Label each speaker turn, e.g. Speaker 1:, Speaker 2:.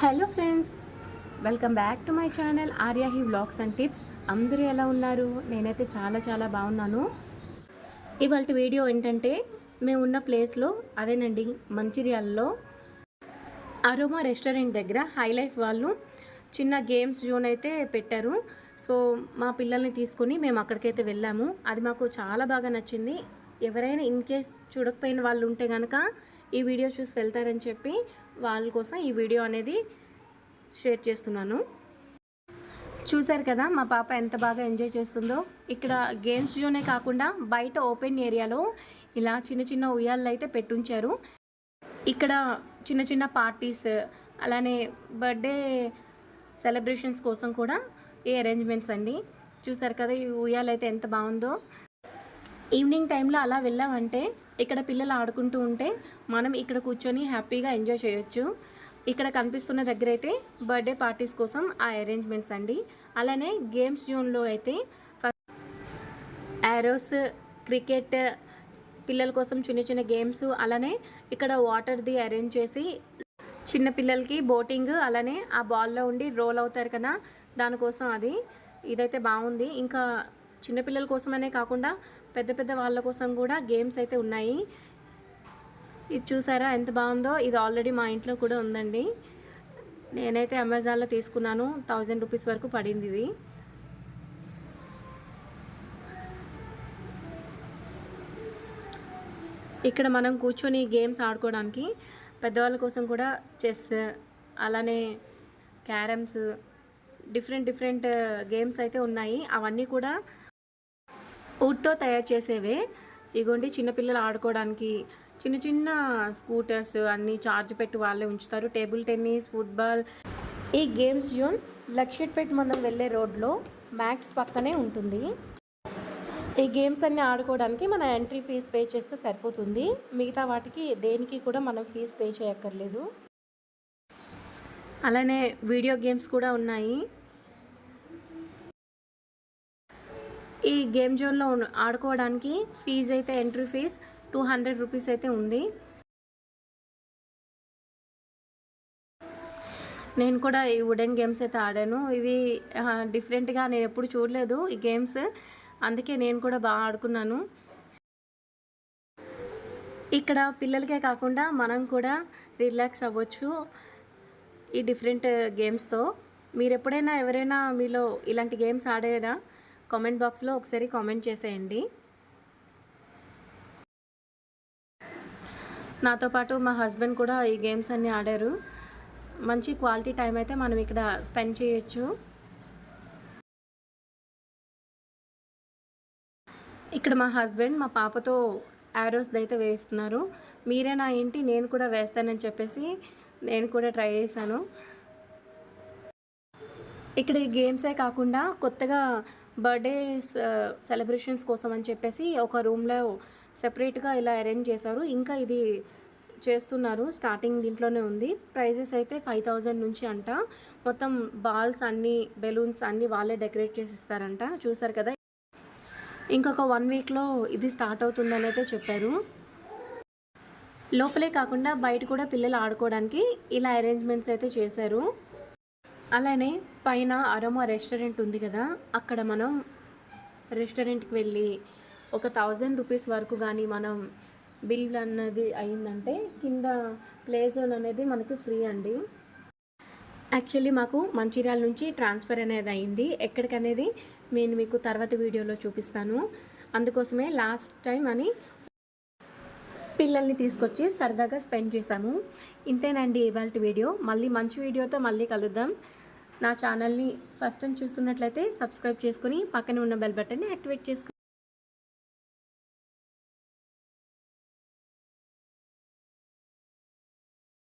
Speaker 1: Hello friends, welcome back to my channel Aryahi vlogs and tips. అందరూ ఎలా ఉన్నారు? నేనైతే చాలా బాగున్నాను. ఇవాళ వీడియో ఏంటంటే, మేము ఉన్న ప్లేస్లో అదేనండి మంచిర్యాలలో అరోమా రెస్టారెంట్ దగ్గర హై లైఫ్ వాళ్ళు చిన్న గేమ్స్ జోన్ అయితే పెట్టారు. సో మా పిల్లల్ని తీసుకొని మేము అక్కడికైతే వెళ్ళాము. అది మాకు చాలా బాగా నచ్చింది. ఎవరైనా ఇన్ కేస్ చూడకపోయిన వాళ్ళు ఉంటే కనుక ఈ వీడియో చూసి వెళ్తారని చెప్పి వాళ్ళ కోసం ఈ వీడియో అనేది షేర్ చేస్తున్నాను. చూశారు కదా మా పాప ఎంత బాగా ఎంజాయ్ చేస్తుందో. ఇక్కడ గేమ్స్ జోనే కాకుండా బయట ఓపెన్ ఏరియాలో ఇలా చిన్న ఉయ్యాళ్ళు అయితే పెట్టుంచారు. ఇక్కడ చిన్న పార్టీస్, అలానే బర్త్డే సెలబ్రేషన్స్ కోసం కూడా ఈ అరేంజ్మెంట్స్ అండి. చూసారు కదా ఈ ఉయ్యాలు అయితే ఎంత బాగుందో. ఈవినింగ్ టైంలో అలా వెళ్ళామంటే ఇక్కడ పిల్లలు ఆడుకుంటూ ఉంటే మనం ఇక్కడ కూర్చొని హ్యాపీగా ఎంజాయ్ చేయొచ్చు. ఇక్కడ కనిపిస్తున్న దగ్గర అయితే బర్త్డే పార్టీస్ కోసం ఆ అరేంజ్మెంట్స్ అండి. అలానే గేమ్స్ జోన్లో అయితే యారోస్, క్రికెట్, పిల్లల కోసం చిన్న గేమ్స్, అలానే ఇక్కడ వాటర్ది అరేంజ్ చేసి చిన్న పిల్లలకి బోటింగ్, అలానే ఆ బాల్లో ఉండి రోల్ అవుతారు కదా దానికోసం అది. ఇదైతే బాగుంది. ఇంకా చిన్నపిల్లల కోసమనే కాకుండా పెద్ద వాళ్ళ కోసం కూడా గేమ్స్ అయితే ఉన్నాయి. ఇది చూసారా ఎంత బాగుందో. ఇది ఆల్రెడీ మా ఇంట్లో కూడా ఉందండి. నేనైతే అమెజాన్లో తీసుకున్నాను. 1000 రూపీస్ వరకు పడింది ఇది. ఇక్కడ మనం కూర్చొని గేమ్స్ ఆడుకోవడానికి పెద్దవాళ్ళ కోసం కూడా చెస్, అలానే క్యారమ్స్, డిఫరెంట్ గేమ్స్ అయితే ఉన్నాయి. అవన్నీ కూడా వుడ్తో తయారు చేసేవే. ఇగోండి చిన్నపిల్లలు ఆడుకోవడానికి చిన్న స్కూటర్స్ అన్నీ చార్జ్ పెట్టి వాళ్ళే ఉంచుతారు. Table tennis, football. ఈ గేమ్స్ జోన్ లక్షట్పేట్ మనం వెళ్ళే రోడ్లో మ్యాక్స్ పక్కనే ఉంటుంది. ఈ గేమ్స్ అన్నీ ఆడుకోవడానికి మన ఎంట్రీ ఫీజు పే చేస్తే సరిపోతుంది. మిగతా వాటికి దేనికి కూడా మనం ఫీజు పే చేయక్కర్లేదు. అలానే వీడియో గేమ్స్ కూడా ఉన్నాయి. ఈ గేమ్ జోన్లో ఆడుకోవడానికి ఫీజు అయితే ఎంట్రీ ఫీజ్ 200 రూపీస్ అయితే ఉంది. నేను కూడా ఈ వుడెన్ గేమ్స్ అయితే ఆడాను. ఇవి డిఫరెంట్గా నేను ఎప్పుడు చూడలేదు ఈ గేమ్స్, అందుకే నేను కూడా బాగా ఆడుకున్నాను. ఇక్కడ పిల్లలకే కాకుండా మనం కూడా రిలాక్స్ అవ్వచ్చు ఈ డిఫరెంట్ గేమ్స్తో. మీరు ఎప్పుడైనా ఎవరైనా మీలో ఇలాంటి గేమ్స్ ఆడారా? కామెంట్ బాక్స్లో ఒకసారి కామెంట్ చేసేయండి. నాతో పాటు మా హస్బెండ్ కూడా ఈ గేమ్స్ అన్నీ ఆడారు. మంచి క్వాలిటీ టైం అయితే మనం ఇక్కడ స్పెండ్ చేయొచ్చు. ఇక్కడ మా హస్బెండ్ మా పాపతో యారోస్ది అయితే వేస్తున్నారు. మీరేనా ఏంటి, నేను కూడా వేస్తానని చెప్పేసి నేను కూడా ట్రై చేశాను. ఇక్కడ ఈ గేమ్సే కాకుండా కొత్తగా బర్త్డే సెలబ్రేషన్స్ కోసం అని చెప్పేసి ఒక రూమ్లో సెపరేట్గా ఇలా అరేంజ్ చేశారు. ఇంకా ఇది చేస్తున్నారు, స్టార్టింగ్ దీంట్లోనే ఉంది. ప్రైజెస్ అయితే 5000 నుంచి అంట. మొత్తం బాల్స్ అన్నీ, బెలూన్స్ అన్నీ వాళ్ళే డెకరేట్ చేసి ఇస్తారంట. చూసారు కదా. ఇంకొక 1 వీక్లో ఇది స్టార్ట్ అవుతుందని అయితే చెప్పారు. లోపలే కాకుండా బయట కూడా పిల్లలు ఆడుకోవడానికి ఇలా అరేంజ్మెంట్స్ అయితే చేశారు. అలానే పైన అరోమా రెస్టారెంట్ ఉంది కదా, అక్కడ మనం రెస్టారెంట్కి వెళ్ళి ఒక 1000 రూపీస్ వరకు కానీ మనం బిల్ అన్నది అయిందంటే కింద ప్లే జోన్ అనేది మనకు ఫ్రీ అండి. యాక్చువల్లీ మాకు మంచిర్యాల నుంచి ట్రాన్స్ఫర్ అనేది అయింది. ఎక్కడికనేది నేను మీకు తర్వాత వీడియోలో చూపిస్తాను. అందుకోసమే లాస్ట్ టైం అని పిల్లల్ని తీసుకొచ్చి సరదాగా స్పెండ్ చేశాము. ఇంతేనండి ఇవాళ వీడియో. మళ్ళీ మంచి వీడియోతో మళ్ళీ కలుద్దాం. నా ఛానల్ని ఫస్ట్ టైం చూస్తున్నట్లయితే సబ్స్క్రైబ్ చేసుకుని పక్కనే ఉన్న బెల్ బటన్ని యాక్టివేట్ చేసుకోండి.